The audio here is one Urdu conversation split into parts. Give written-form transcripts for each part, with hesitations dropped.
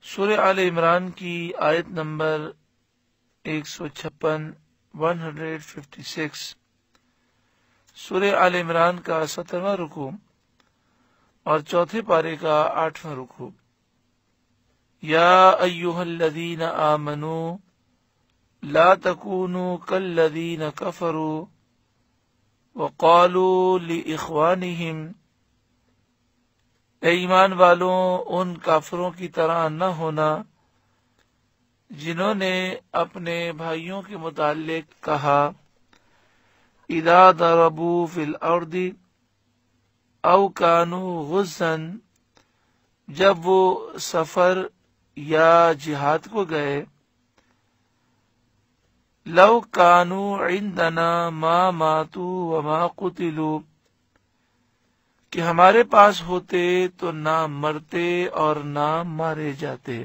سورہ آل عمران کی آیت نمبر 156 156 سورہ آل عمران کا 17واں رکوع اور چوتھے پارے کا 8واں رکوع۔ یا ایھا الذین آمنوا لا تکونوا کالذین کفروا وقالوا لإخوانہم، اے ایمان والوں ان کافروں کی طرح نہ ہونا جنہوں نے اپنے بھائیوں کے متعلق کہا اذا ضربوا فی الارض او کانوا غزا، جب وہ سفر یا جہاد کو گئے، لو کانوا عندنا ما ماتوا وما قتلوا، کہ ہمارے پاس ہوتے تو نہ مرتے اور نہ مارے جاتے۔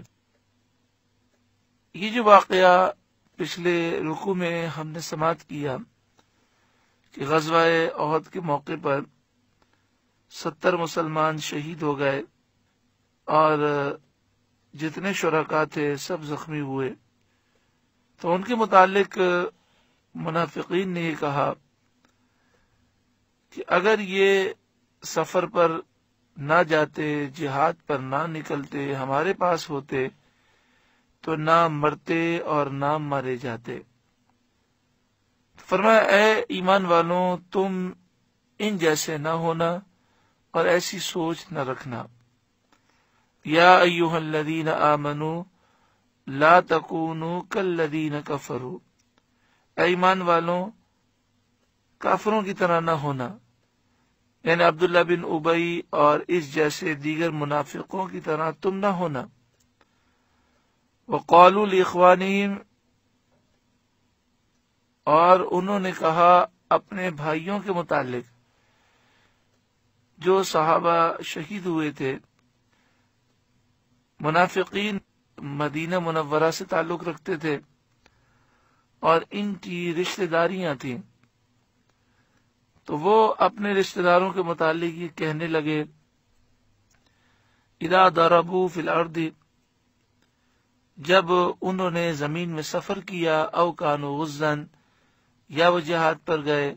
یہ جو واقعہ پچھلے رکوع میں ہم نے سماعت کیا کہ غزوہ احد کے موقع پر 70 مسلمان شہید ہو گئے اور جتنے شرکاء تھے سب زخمی ہوئے، تو ان کے متعلق منافقین نے یہ کہا کہ اگر یہ سفر پر نہ جاتے، جہاد پر نہ نکلتے، ہمارے پاس ہوتے تو نہ مرتے اور نہ مارے جاتے۔ فرمایا اے ایمان والوں تم ان جیسے نہ ہونا اور ایسی سوچ نہ رکھنا۔ یا ایھا الذین آمنوا لا تکونوا کالذین کفروا، اے ایمان والوں کافروں کی طرح نہ ہونا، یعنی عبداللہ بن ابی اور اس جیسے دیگر منافقوں کی طرح تم نہ ہونا۔ وقالوا لاخوانہم، اور انہوں نے کہا اپنے بھائیوں کے متعلق جو صحابہ شہید ہوئے تھے۔ منافقین مدینہ منورہ سے تعلق رکھتے تھے اور ان کی رشتہ داریاں تھیں، تو وہ اپنے رشتہ داروں کے متعلق یہ کہنے لگے اذا ضربوا فی الارض، جب انہوں نے زمین میں سفر کیا، او کانوا غزا، یا وہ جہاد پر گئے،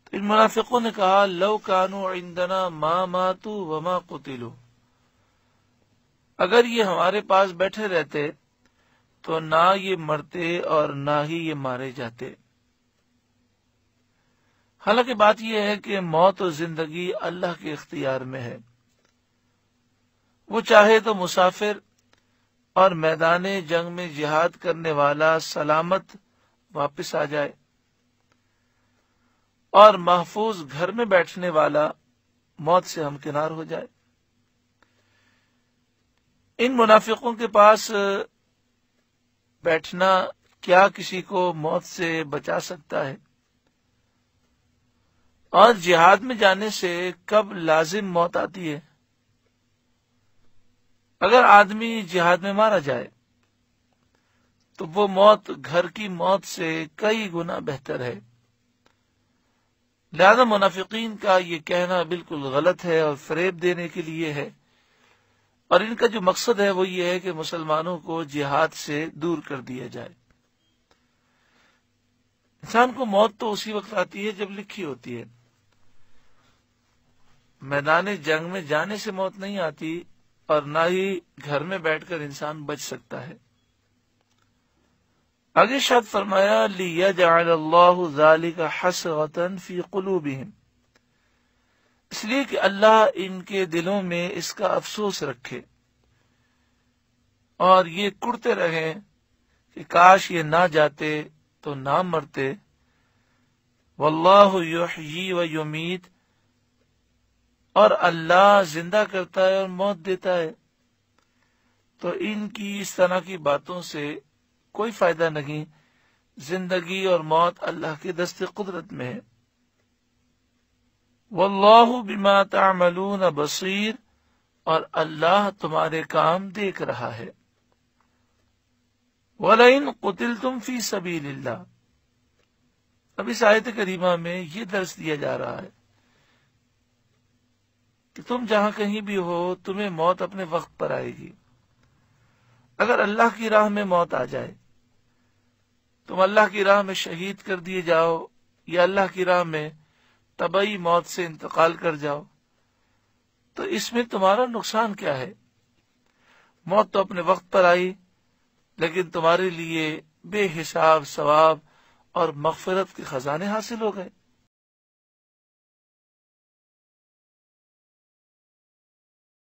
تو ان منافقوں نے کہا لو کانوا عندنا ما ماتوا وما قتلوا، اگر یہ ہمارے پاس بیٹھے رہتے تو نہ یہ مرتے اور نہ ہی یہ مارے جاتے۔ حالانکہ بات یہ ہے کہ موت اور زندگی اللہ کے اختیار میں ہے، وہ چاہے تو مسافر اور میدان جنگ میں جہاد کرنے والا سلامت واپس آ جائے، اور محفوظ گھر میں بیٹھنے والا موت سے ہمکنار ہو جائے۔ ان منافقوں کے پاس بیٹھنا کیا کسی کو موت سے بچا سکتا ہے؟ اور جہاد میں جانے سے کب لازم موت آتی ہے؟ اگر آدمی جہاد میں مارا جائے تو وہ موت گھر کی موت سے کئی گنا بہتر ہے۔ لہذا منافقین کا یہ کہنا بالکل غلط ہے اور فریب دینے کے لیے ہے، اور ان کا جو مقصد ہے وہ یہ ہے کہ مسلمانوں کو جہاد سے دور کر دیا جائے۔ انسان کو موت تو اسی وقت آتی ہے جب لکھی ہوتی ہے، میدان جنگ میں جانے سے موت نہیں آتی، اور نہ ہی گھر میں بیٹھ کر انسان بچ سکتا ہے۔ آگے شاد فرمایا لِيَجْعَلَ اللَّهُ ذَلِكَ حَسْرَةً فِي قُلُوبِهِمْ، اس لیے کہ اللہ ان کے دلوں میں اس کا افسوس رکھے اور یہ کڑتے رہیں کہ کاش یہ نہ جاتے تو نہ مرتے۔ واللہ یحیی و یمیت، اور اللہ زندہ کرتا ہے اور موت دیتا ہے، تو ان کی اس طرح کی باتوں سے کوئی فائدہ نہیں، زندگی اور موت اللہ کے دست قدرت میں ہے۔ واللہ بما تعملون بصیر، اور اللہ تمہارے کام دیکھ رہا ہے۔ وَلَئِن قُتِلْتُمْ فِي سَبِيلِ اللَّهِ، اب اس آیت کریمہ میں یہ درس دیا جا رہا ہے کہ تم جہاں کہیں بھی ہو تمہیں موت اپنے وقت پر آئے گی، اگر اللہ کی راہ میں موت آ جائے، تم اللہ کی راہ میں شہید کر دیے جاؤ یا اللہ کی راہ میں طبعی موت سے انتقال کر جاؤ، تو اس میں تمہارا نقصان کیا ہے؟ موت تو اپنے وقت پر آئی، لیکن تمہارے لیے بے حساب ثواب اور مغفرت کے خزانے حاصل ہو گئے۔